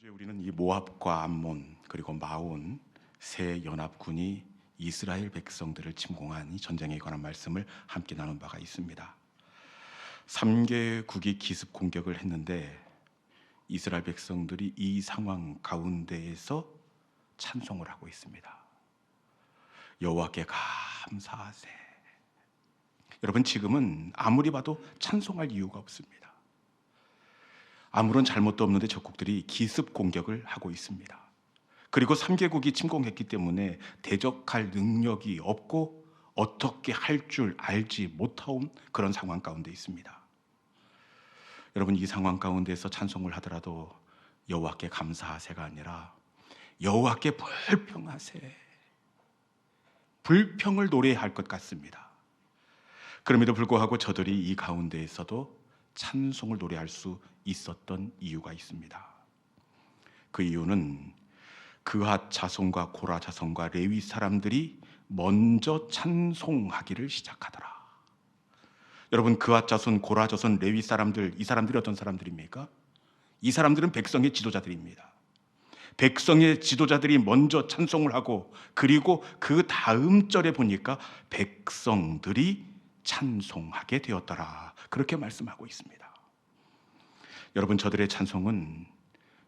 지난주에 우리는 이 모압과 암몬 그리고 마온 세 연합군이 이스라엘 백성들을 침공한 이 전쟁에 관한 말씀을 함께 나눈 바가 있습니다. 3개국이 기습 공격을 했는데 이스라엘 백성들이 이 상황 가운데에서 찬송을 하고 있습니다. 여호와께 감사하세. 여러분, 지금은 아무리 봐도 찬송할 이유가 없습니다. 아무런 잘못도 없는데 적국들이 기습 공격을 하고 있습니다. 그리고 3개국이 침공했기 때문에 대적할 능력이 없고 어떻게 할 줄 알지 못하온 그런 상황 가운데 있습니다. 여러분, 이 상황 가운데서 찬송을 하더라도 여호와께 감사하세가 아니라 여호와께 불평하세, 불평을 노래할 것 같습니다. 그럼에도 불구하고 저들이 이 가운데에서도 찬송을 노래할 수 있었던 이유가 있습니다. 그 이유는 그핫 자손과 고라 자손과 레위 사람들이 먼저 찬송하기를 시작하더라. 여러분, 그핫 자손, 고라 자손, 레위 사람들, 이 사람들이 어떤 사람들입니까? 이 사람들은 백성의 지도자들입니다. 백성의 지도자들이 먼저 찬송을 하고, 그리고 그 다음 절에 보니까 백성들이 찬송하게 되었더라, 그렇게 말씀하고 있습니다. 여러분, 저들의 찬송은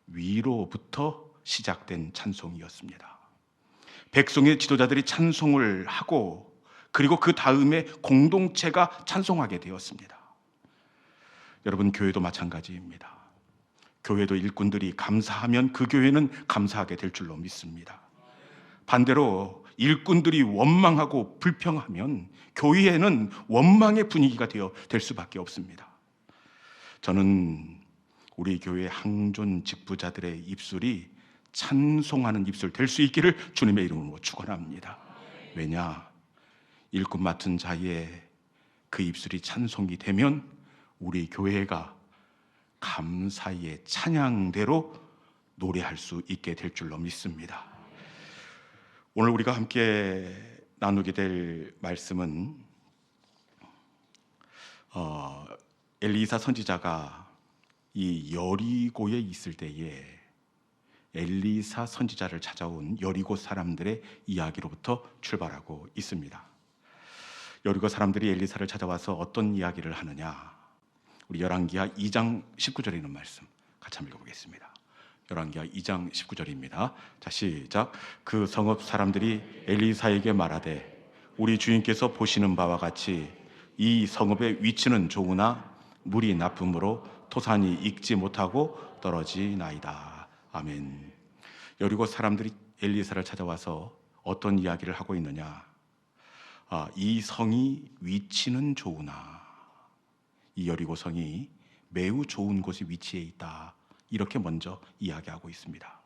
위로부터 시작된 찬송이었습니다. 백성의 지도자들이 찬송을 하고, 그리고 그 다음에 공동체가 찬송하게 되었습니다. 여러분, 교회도 마찬가지입니다. 교회도 일꾼들이 감사하면 그 교회는 감사하게 될 줄로 믿습니다. 반대로 일꾼들이 원망하고 불평하면 교회에는 원망의 분위기가 될 수밖에 없습니다. 저는 우리 교회 항존 직부자들의 입술이 찬송하는 입술 될 수 있기를 주님의 이름으로 축원합니다. 왜냐? 일꾼 맡은 자의 그 입술이 찬송이 되면 우리 교회가 감사의 찬양대로 노래할 수 있게 될 줄로 믿습니다. 오늘 우리가 함께 나누게 될 말씀은 엘리사 선지자가 이 여리고에 있을 때에 엘리사 선지자를 찾아온 여리고 사람들의 이야기로부터 출발하고 있습니다. 여리고 사람들이 엘리사를 찾아와서 어떤 이야기를 하느냐, 우리 열왕기하 2장 19절에 있는 말씀 같이 한번 읽어보겠습니다. 열왕기하 2장 19절입니다. 자, 시작. 그 성읍 사람들이 엘리사에게 말하되 우리 주인께서 보시는 바와 같이 이 성읍의 위치는 좋으나 물이 나쁨으로 토산이 익지 못하고 떨어지나이다. 아멘. 여리고 사람들이 엘리사를 찾아와서 어떤 이야기를 하고 있느냐, 이 성이 위치는 좋으나, 이 여리고 성이 매우 좋은 곳에 위치해 있다, 이렇게 먼저 이야기하고 있습니다.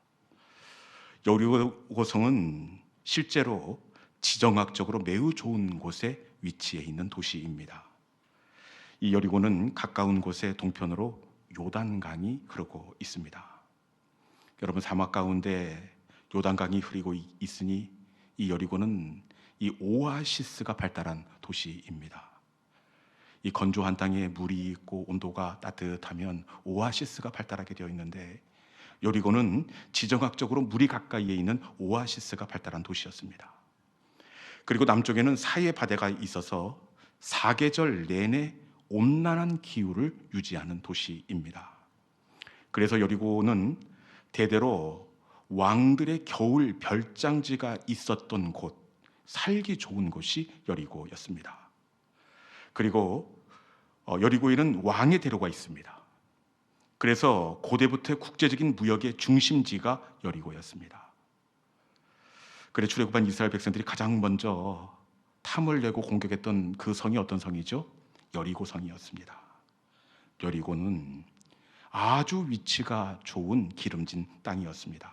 여리고 성은 실제로 지정학적으로 매우 좋은 곳에 위치해 있는 도시입니다. 이 여리고는 가까운 곳에 동편으로 요단강이 흐르고 있습니다. 여러분, 사막 가운데 요단강이 흐르고 있으니 이 여리고는 이 오아시스가 발달한 도시입니다. 이 건조한 땅에 물이 있고 온도가 따뜻하면 오아시스가 발달하게 되어 있는데, 여리고는 지정학적으로 물이 가까이에 있는 오아시스가 발달한 도시였습니다. 그리고 남쪽에는 사해 바다가 있어서 사계절 내내 온난한 기후를 유지하는 도시입니다. 그래서 여리고는 대대로 왕들의 겨울 별장지가 있었던 곳, 살기 좋은 곳이 여리고였습니다. 그리고 여리고에는 왕의 대로가 있습니다. 그래서 고대부터 국제적인 무역의 중심지가 여리고였습니다. 그래 출애굽한 이스라엘 백성들이 가장 먼저 탐을 내고 공격했던 그 성이 어떤 성이죠? 여리고 성이었습니다. 여리고는 아주 위치가 좋은 기름진 땅이었습니다.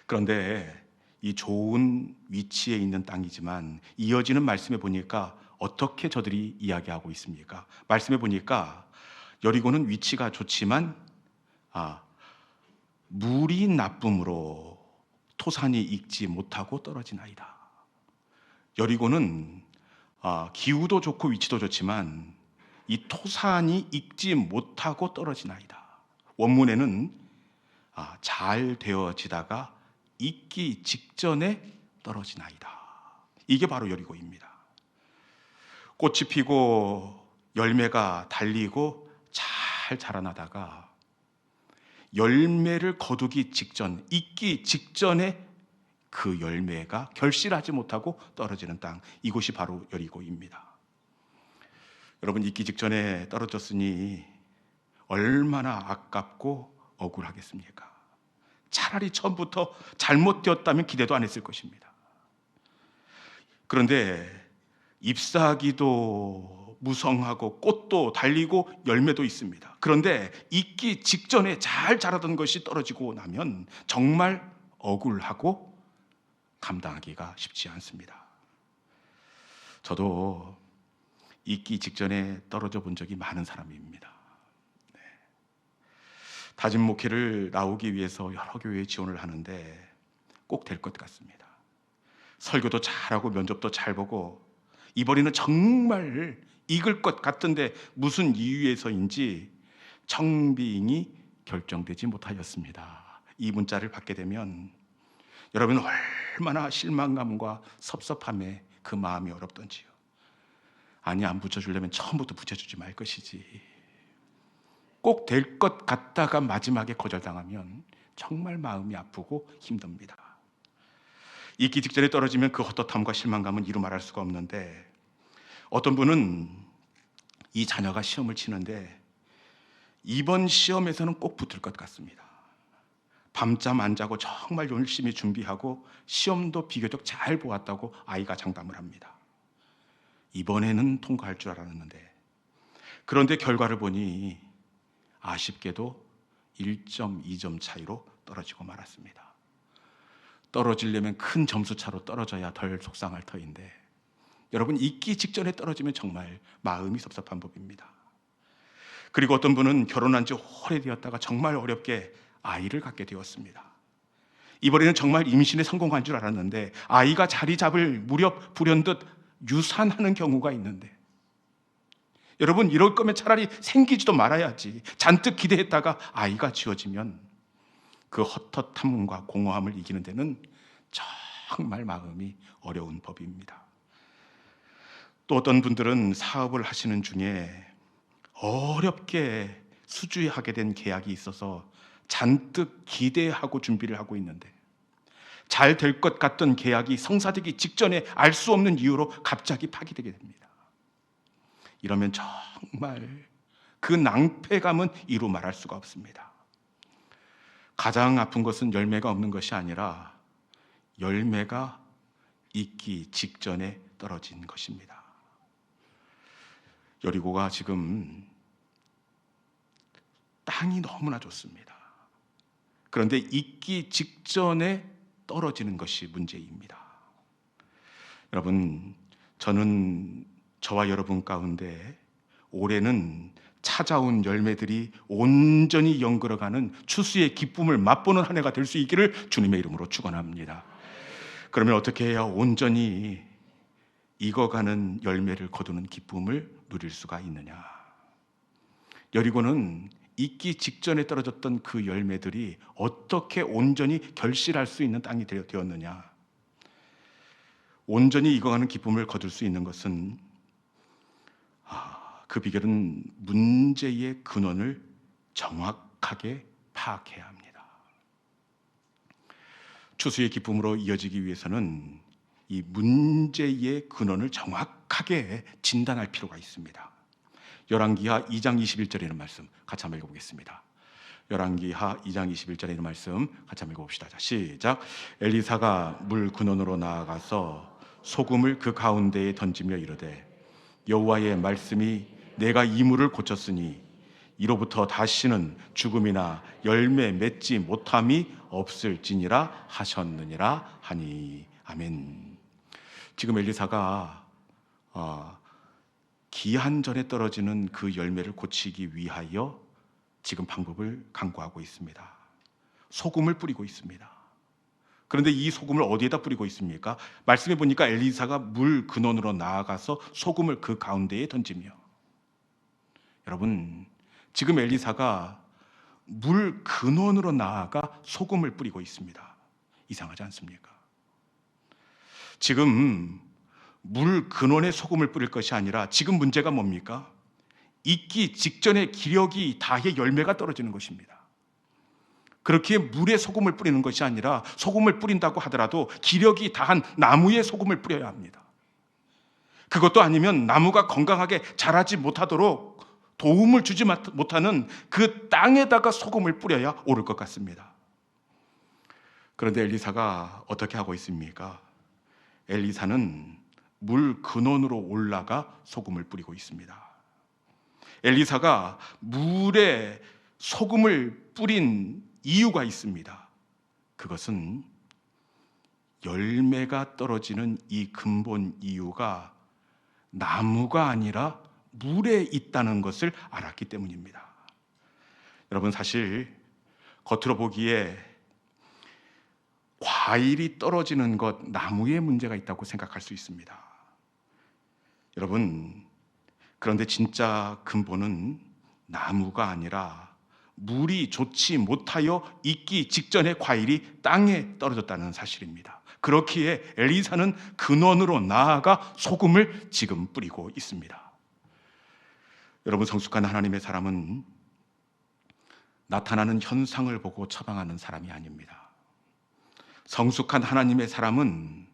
그런데 이 좋은 위치에 있는 땅이지만 이어지는 말씀에 보니까 어떻게 저들이 이야기하고 있습니까? 말씀에 보니까 여리고는 위치가 좋지만 물이 나쁨으로 토산이 익지 못하고 떨어지나이다. 여리고는 기후도 좋고 위치도 좋지만 이 토산이 익지 못하고 떨어지나이다. 원문에는 잘 되어지다가 익기 직전에 떨어지나이다. 이게 바로 여리고입니다. 꽃이 피고 열매가 달리고 잘 자라나다가 열매를 거두기 직전, 익기 직전에 그 열매가 결실하지 못하고 떨어지는 땅, 이곳이 바로 여리고입니다. 여러분, 익기 직전에 떨어졌으니 얼마나 아깝고 억울하겠습니까? 차라리 처음부터 잘못되었다면 기대도 안 했을 것입니다. 그런데 잎사귀도 무성하고 꽃도 달리고 열매도 있습니다. 그런데 익기 직전에 잘 자라던 것이 떨어지고 나면 정말 억울하고 감당하기가 쉽지 않습니다. 저도 익기 직전에 떨어져 본 적이 많은 사람입니다. 다진 목회를 나오기 위해서 여러 교회에 지원을 하는데 꼭 될 것 같습니다. 설교도 잘하고 면접도 잘 보고 이번에는 정말 익을 것 같은데 무슨 이유에서인지 청빙이 결정되지 못하였습니다. 이 문자를 받게 되면 여러분 얼마나 실망감과 섭섭함에 그 마음이 어렵던지요. 아니, 안 붙여주려면 처음부터 붙여주지 말 것이지. 꼭 될 것 같다가 마지막에 거절당하면 정말 마음이 아프고 힘듭니다. 익기 직전에 떨어지면 그 헛헛함과 실망감은 이루 말할 수가 없는데, 어떤 분은 이 자녀가 시험을 치는데 이번 시험에서는 꼭 붙을 것 같습니다. 밤잠 안 자고 정말 열심히 준비하고 시험도 비교적 잘 보았다고 아이가 장담을 합니다. 이번에는 통과할 줄 알았는데, 그런데 결과를 보니 아쉽게도 1점, 2점 차이로 떨어지고 말았습니다. 떨어지려면 큰 점수 차로 떨어져야 덜 속상할 터인데, 여러분, 익기 직전에 떨어지면 정말 마음이 섭섭한 법입니다. 그리고 어떤 분은 결혼한 지 오래되었다가 정말 어렵게 아이를 갖게 되었습니다. 이번에는 정말 임신에 성공한 줄 알았는데 아이가 자리 잡을 무렵 불현듯 유산하는 경우가 있는데, 여러분, 이럴 거면 차라리 생기지도 말아야지. 잔뜩 기대했다가 아이가 지어지면 그 헛헛함과 공허함을 이기는 데는 정말 마음이 어려운 법입니다. 또 어떤 분들은 사업을 하시는 중에 어렵게 수주하게 된 계약이 있어서 잔뜩 기대하고 준비를 하고 있는데 잘 될 것 같던 계약이 성사되기 직전에 알 수 없는 이유로 갑자기 파기되게 됩니다. 이러면 정말 그 낭패감은 이루 말할 수가 없습니다. 가장 아픈 것은 열매가 없는 것이 아니라 열매가 익기 직전에 떨어진 것입니다. 여리고가 지금 땅이 너무나 좋습니다. 그런데 익기 직전에 떨어지는 것이 문제입니다. 여러분, 저는 저와 여러분 가운데 올해는 찾아온 열매들이 온전히 연결어가는 추수의 기쁨을 맛보는 한 해가 될 수 있기를 주님의 이름으로 축원합니다. 그러면 어떻게 해야 온전히 익어가는 열매를 거두는 기쁨을 누릴 수가 있느냐? 여리고는 익기 직전에 떨어졌던 그 열매들이 어떻게 온전히 결실할 수 있는 땅이 되었느냐? 온전히 익어가는 기쁨을 거둘 수 있는 것은 그 비결은 문제의 근원을 정확하게 파악해야 합니다. 추수의 기쁨으로 이어지기 위해서는 이 문제의 근원을 정확하게 진단할 필요가 있습니다. 열왕기하 2장 21절에 있는 말씀 같이 한번 읽어보겠습니다. 열왕기하 2장 21절에 있는 말씀 같이 한번 읽어봅시다. 자, 시작. 엘리사가 물 근원으로 나아가서 소금을 그 가운데에 던지며 이르되 여호와의 말씀이 내가 이 물을 고쳤으니 이로부터 다시는 죽음이나 열매 맺지 못함이 없을지니라 하셨느니라 하니. 아멘. 지금 엘리사가 기한 전에 떨어지는 그 열매를 고치기 위하여 지금 방법을 강구하고 있습니다. 소금을 뿌리고 있습니다. 그런데 이 소금을 어디에다 뿌리고 있습니까? 말씀해 보니까 엘리사가 물 근원으로 나아가서 소금을 그 가운데에 던지며, 여러분, 지금 엘리사가 물 근원으로 나아가 소금을 뿌리고 있습니다. 이상하지 않습니까? 지금 물 근원에 소금을 뿌릴 것이 아니라 지금 문제가 뭡니까? 익기 직전에 기력이 다해 열매가 떨어지는 것입니다. 그렇게 물에 소금을 뿌리는 것이 아니라 소금을 뿌린다고 하더라도 기력이 다한 나무에 소금을 뿌려야 합니다. 그것도 아니면 나무가 건강하게 자라지 못하도록 도움을 주지 못하는 그 땅에다가 소금을 뿌려야 옳을 것 같습니다. 그런데 엘리사가 어떻게 하고 있습니까? 엘리사는 물 근원으로 올라가 소금을 뿌리고 있습니다. 엘리사가 물에 소금을 뿌린 이유가 있습니다. 그것은 열매가 떨어지는 이 근본 이유가 나무가 아니라 물에 있다는 것을 알았기 때문입니다. 여러분, 사실 겉으로 보기에 과일이 떨어지는 것, 나무에 문제가 있다고 생각할 수 있습니다. 여러분, 그런데 진짜 근본은 나무가 아니라 물이 좋지 못하여 익기 직전에 과일이 땅에 떨어졌다는 사실입니다. 그렇기에 엘리사는 근원으로 나아가 소금을 지금 뿌리고 있습니다. 여러분, 성숙한 하나님의 사람은 나타나는 현상을 보고 처방하는 사람이 아닙니다. 성숙한 하나님의 사람은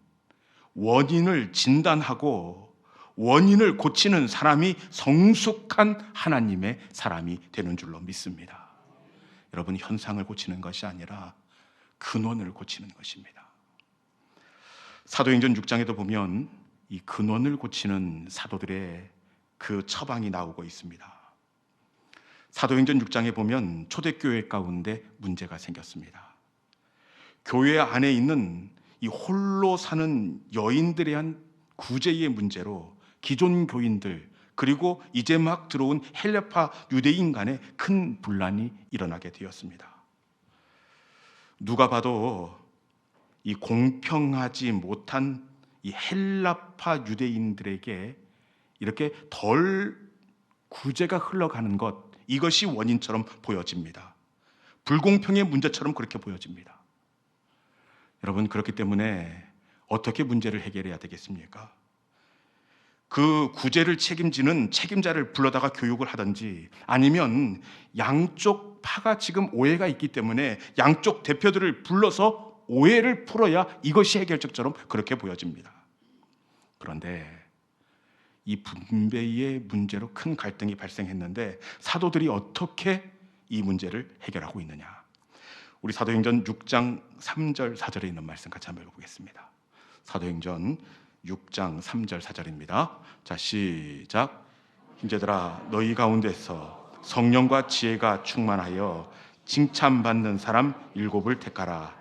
원인을 진단하고 원인을 고치는 사람이 성숙한 하나님의 사람이 되는 줄로 믿습니다. 여러분, 현상을 고치는 것이 아니라 근원을 고치는 것입니다. 사도행전 6장에도 보면 이 근원을 고치는 사도들의 그 처방이 나오고 있습니다. 사도행전 6장에 보면 초대교회 가운데 문제가 생겼습니다. 교회 안에 있는 이 홀로 사는 여인들에 대한 구제의 문제로 기존 교인들 그리고 이제 막 들어온 헬레파 유대인 간에 큰 분란이 일어나게 되었습니다. 누가 봐도 이 공평하지 못한 이 헬라파 유대인들에게 이렇게 덜 구제가 흘러가는 것, 이것이 원인처럼 보여집니다. 불공평의 문제처럼 그렇게 보여집니다. 여러분, 그렇기 때문에 어떻게 문제를 해결해야 되겠습니까? 그 구제를 책임지는 책임자를 불러다가 교육을 하든지, 아니면 양쪽 파가 지금 오해가 있기 때문에 양쪽 대표들을 불러서 오해를 풀어야 이것이 해결책처럼 그렇게 보여집니다. 그런데 이 분배의 문제로 큰 갈등이 발생했는데 사도들이 어떻게 이 문제를 해결하고 있느냐? 우리 사도행전 6장 3절 4절에 있는 말씀 같이 한번 읽어보겠습니다. 사도행전 6장 3절 4절입니다. 자, 시작. 형제들아, 너희 가운데서 성령과 지혜가 충만하여 칭찬받는 사람 7을 택하라.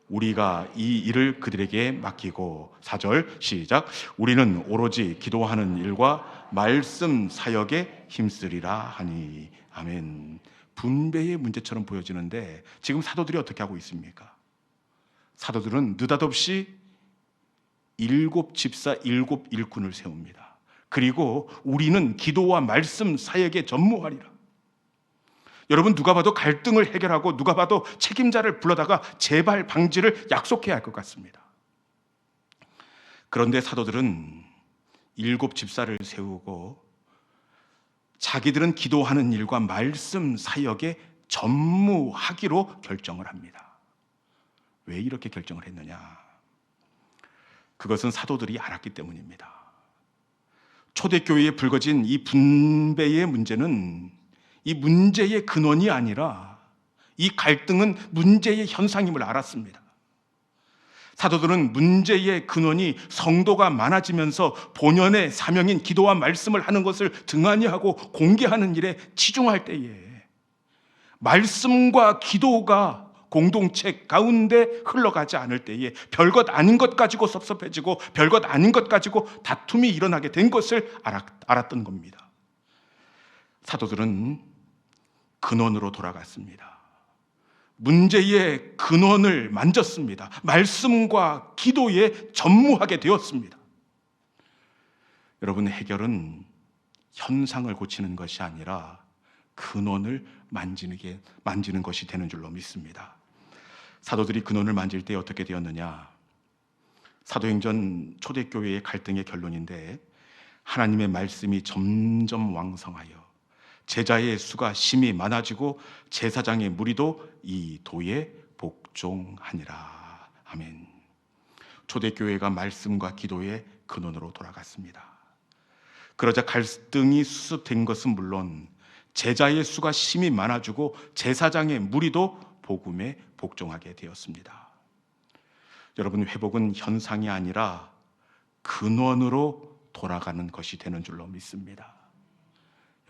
우리가 이 일을 그들에게 맡기고, 4절 시작. 우리는 오로지 기도하는 일과 말씀 사역에 힘쓰리라 하니. 아멘. 분배의 문제처럼 보여지는데 지금 사도들이 어떻게 하고 있습니까? 사도들은 느닷없이 7 집사 7 일꾼을 세웁니다. 그리고 우리는 기도와 말씀 사역에 전무하리라. 여러분, 누가 봐도 갈등을 해결하고 누가 봐도 책임자를 불러다가 재발 방지를 약속해야 할 것 같습니다. 그런데 사도들은 7 집사를 세우고 자기들은 기도하는 일과 말씀 사역에 전무하기로 결정을 합니다. 왜 이렇게 결정을 했느냐? 그것은 사도들이 알았기 때문입니다. 초대교회에 불거진 이 분배의 문제는 이 문제의 근원이 아니라 이 갈등은 문제의 현상임을 알았습니다. 사도들은 문제의 근원이 성도가 많아지면서 본연의 사명인 기도와 말씀을 하는 것을 등한히 하고 공개하는 일에 치중할 때에 말씀과 기도가 공동체 가운데 흘러가지 않을 때에 별것 아닌 것 가지고 섭섭해지고 별것 아닌 것 가지고 다툼이 일어나게 된 것을 알았던 겁니다. 사도들은 근원으로 돌아갔습니다. 문제의 근원을 만졌습니다. 말씀과 기도에 전무하게 되었습니다. 여러분, 해결은 현상을 고치는 것이 아니라 근원을 만지는 것이 되는 줄로 믿습니다. 사도들이 근원을 만질 때 어떻게 되었느냐? 사도행전 초대교회의 갈등의 결론인데, 하나님의 말씀이 점점 왕성하여 제자의 수가 심히 많아지고 제사장의 무리도 이 도에 복종하니라. 아멘. 초대교회가 말씀과 기도의 근원으로 돌아갔습니다. 그러자 갈등이 수습된 것은 물론 제자의 수가 심히 많아지고 제사장의 무리도 복음에 복종하게 되었습니다. 여러분, 회복은 현상이 아니라 근원으로 돌아가는 것이 되는 줄로 믿습니다.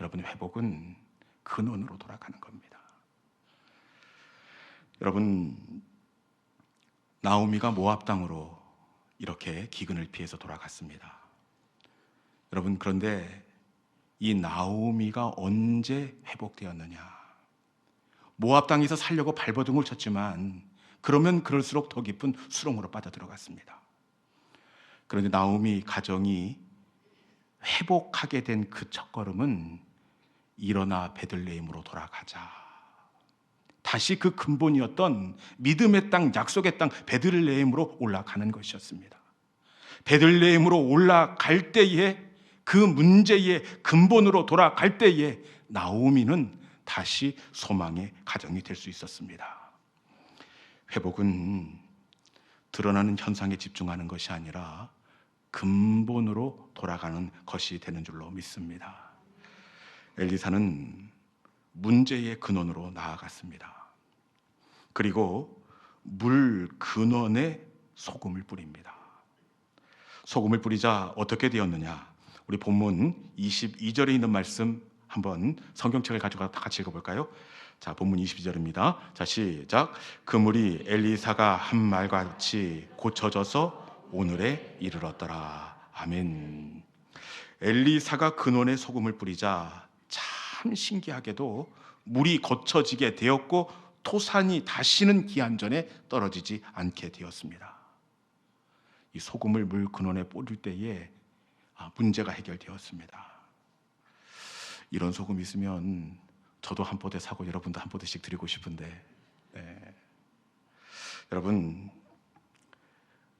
여러분, 회복은 근원으로 돌아가는 겁니다. 여러분, 나오미가 모압 땅으로 이렇게 기근을 피해서 돌아갔습니다. 여러분, 그런데 이 나오미가 언제 회복되었느냐? 모압 땅에서 살려고 발버둥을 쳤지만 그러면 그럴수록 더 깊은 수렁으로 빠져들어갔습니다. 그런데 나오미 가정이 회복하게 된 그 첫걸음은 일어나 베들레헴으로 돌아가자. 다시 그 근본이었던 믿음의 땅, 약속의 땅 베들레헴으로 올라가는 것이었습니다. 베들레헴으로 올라갈 때에, 그 문제의 근본으로 돌아갈 때에 나오미는 다시 소망의 가정이 될 수 있었습니다. 회복은 드러나는 현상에 집중하는 것이 아니라 근본으로 돌아가는 것이 되는 줄로 믿습니다. 엘리사는 문제의 근원으로 나아갔습니다. 그리고 물 근원에 소금을 뿌립니다. 소금을 뿌리자 어떻게 되었느냐? 우리 본문 22절에 있는 말씀 한번 성경책을 가져가 같이 읽어볼까요? 자, 본문 22절입니다. 자, 시작. 그 물이 엘리사가 한 말과 같이 고쳐져서 오늘에 이르렀더라. 아멘. 엘리사가 근원에 소금을 뿌리자 참 신기하게도 물이 고쳐지게 되었고 토산이 다시는 기한전에 떨어지지 않게 되었습니다. 이 소금을 물 근원에 뿌릴 때에 문제가 해결되었습니다. 이런 소금 있으면 저도 한 포대 사고 여러분도 한 포대씩 드리고 싶은데, 여러분,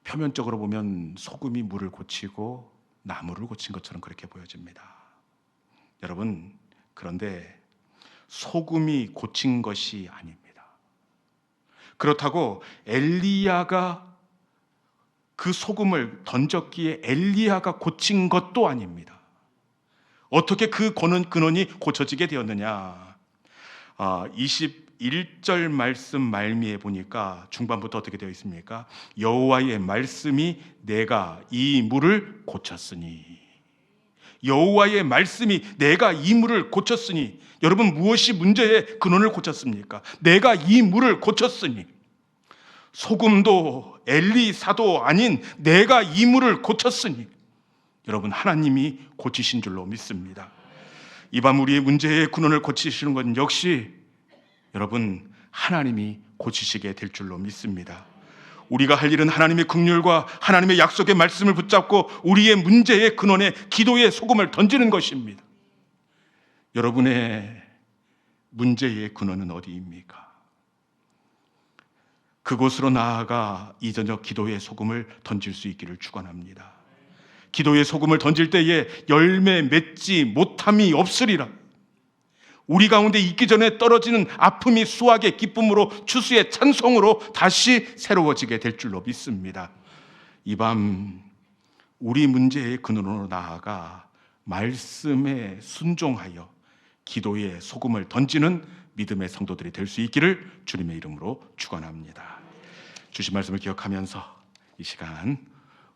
표면적으로 보면 소금이 물을 고치고 나무를 고친 것처럼 그렇게 보여집니다. 여러분, 그런데 소금이 고친 것이 아닙니다. 그렇다고 엘리야가 그 소금을 던졌기에 엘리야가 고친 것도 아닙니다. 어떻게 그 근원이 고쳐지게 되었느냐? 21절 말씀 말미에 보니까 중반부터 어떻게 되어 있습니까? 여호와의 말씀이 내가 이 물을 고쳤으니. 여호와의 말씀이 내가 이 물을 고쳤으니. 여러분, 무엇이 문제의 근원을 고쳤습니까? 내가 이 물을 고쳤으니. 소금도 엘리사도 아닌 내가 이 물을 고쳤으니. 여러분, 하나님이 고치신 줄로 믿습니다. 이 밤 우리의 문제의 근원을 고치시는 건 역시 여러분, 하나님이 고치시게 될 줄로 믿습니다. 우리가 할 일은 하나님의 긍휼과 하나님의 약속의 말씀을 붙잡고 우리의 문제의 근원에 기도의 소금을 던지는 것입니다. 여러분의 문제의 근원은 어디입니까? 그곳으로 나아가 이 저녁 기도의 소금을 던질 수 있기를 축원합니다. 기도의 소금을 던질 때에 열매 맺지 못함이 없으리라. 우리 가운데 있기 전에 떨어지는 아픔이 수확의 기쁨으로 추수의 찬송으로 다시 새로워지게 될 줄로 믿습니다. 이 밤 우리 문제의 근원으로 나아가 말씀에 순종하여 기도의 소금을 던지는 믿음의 성도들이 될 수 있기를 주님의 이름으로 축원합니다. 주신 말씀을 기억하면서 이 시간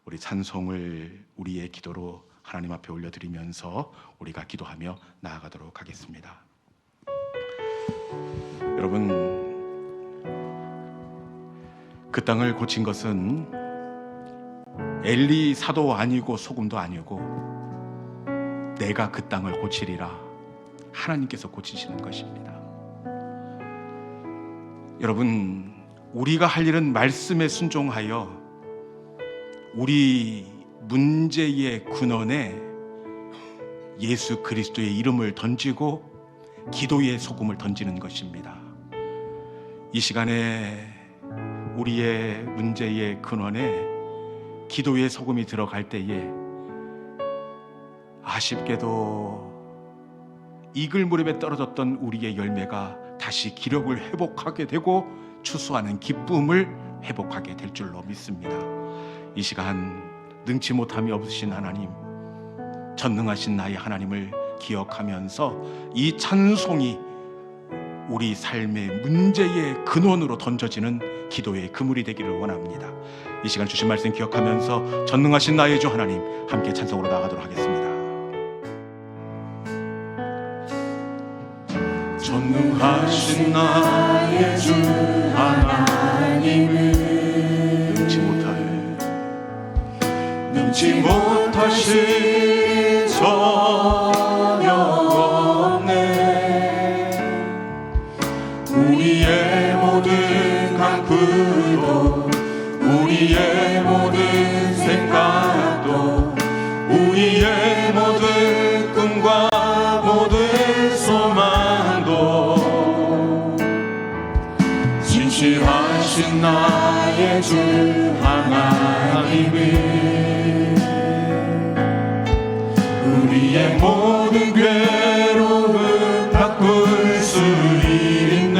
우리 찬송을 우리의 기도로 하나님 앞에 올려드리면서 우리가 기도하며 나아가도록 하겠습니다. 여러분, 그 땅을 고친 것은 엘리사도 아니고 소금도 아니고 내가 그 땅을 고치리라 하나님께서 고치시는 것입니다. 여러분, 우리가 할 일은 말씀에 순종하여 우리 문제의 근원에 예수 그리스도의 이름을 던지고 기도의 소금을 던지는 것입니다. 이 시간에 우리의 문제의 근원에 기도의 소금이 들어갈 때에 아쉽게도 이글 무렵에 떨어졌던 우리의 열매가 다시 기력을 회복하게 되고 추수하는 기쁨을 회복하게 될 줄로 믿습니다. 이 시간 능치 못함이 없으신 하나님, 전능하신 나의 하나님을 기억하면서 이 찬송이 우리 삶의 문제의 근원으로 던져지는 기도의 그물이 되기를 원합니다. 이 시간 주신 말씀 기억하면서 전능하신 나의 주 하나님 함께 찬송으로 나가도록 하겠습니다. 전능하신 나의 주 하나님은 능치 못하실 전혀 없네. 우리의 모든 간구도 우리의 모든 생각도 우리의 모든 꿈과 모든 소망도 진실하신 나의 주 하나님은 우리의 모든 괴로움 바꿀 수 있네.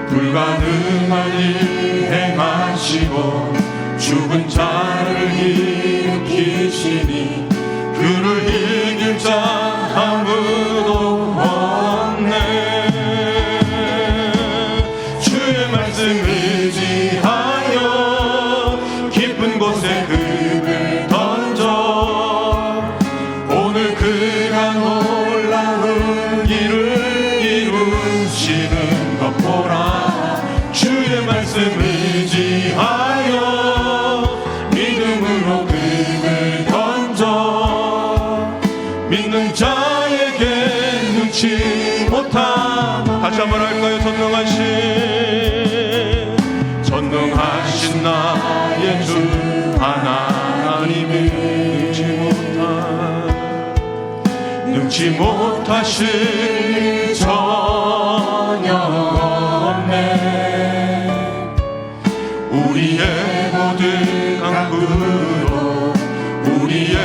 불가능한 일 행하시고 죽은 자를 일으키시니 그를 이길 자 아무도 없네. 주의 말씀 의지하여 깊은 곳에 금을 던져 오늘 그가 놀라운 일을 이루시는 것 보라. 주의 말씀 의지하여 믿음으로 금을 던져 믿는 자에게 눈치 못함. 다시 한번 할까요? 전능하신 나의 주 하나님은 능치 못하실 전혀 없네. 우리의 모든 간구도 우리의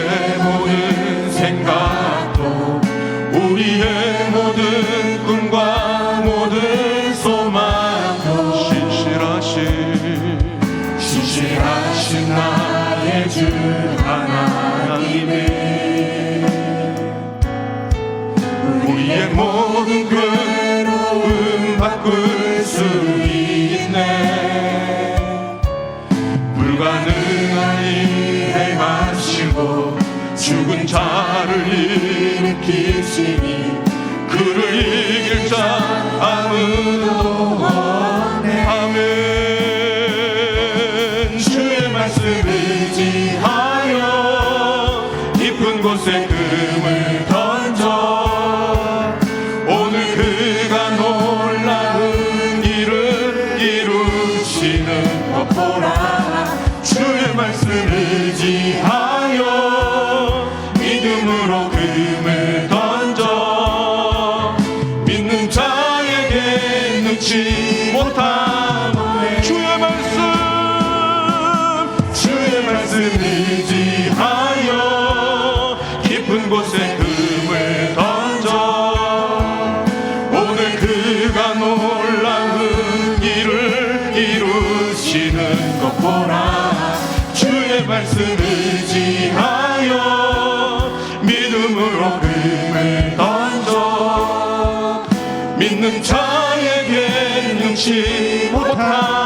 모든 생각도 우리의 모든 꿈과 모든 소망도 신실하신 나의 주 하나님은 우리의 모든 괴로움 바꿀 수 있네. 불가능한 일 행하시고 죽은 자를 일으키시니 그를 이길 자 아무도 없네. 아멘. 주의 말씀 의지하여 깊은 곳에 금을 던져 오늘 그가 놀라운 일을 이루시는 것 보라. 주의 말씀 의지하여 믿음으로 금을 던져 믿는 자에게 능치 못함. 주의 말씀 의지하여 깊은 곳에 금을 던져 오늘 그가 놀라운 일을 이루시는 것 보라. 주의 말씀 의지하여 믿음으로 금을 던져 믿는 자에게 능치 못함.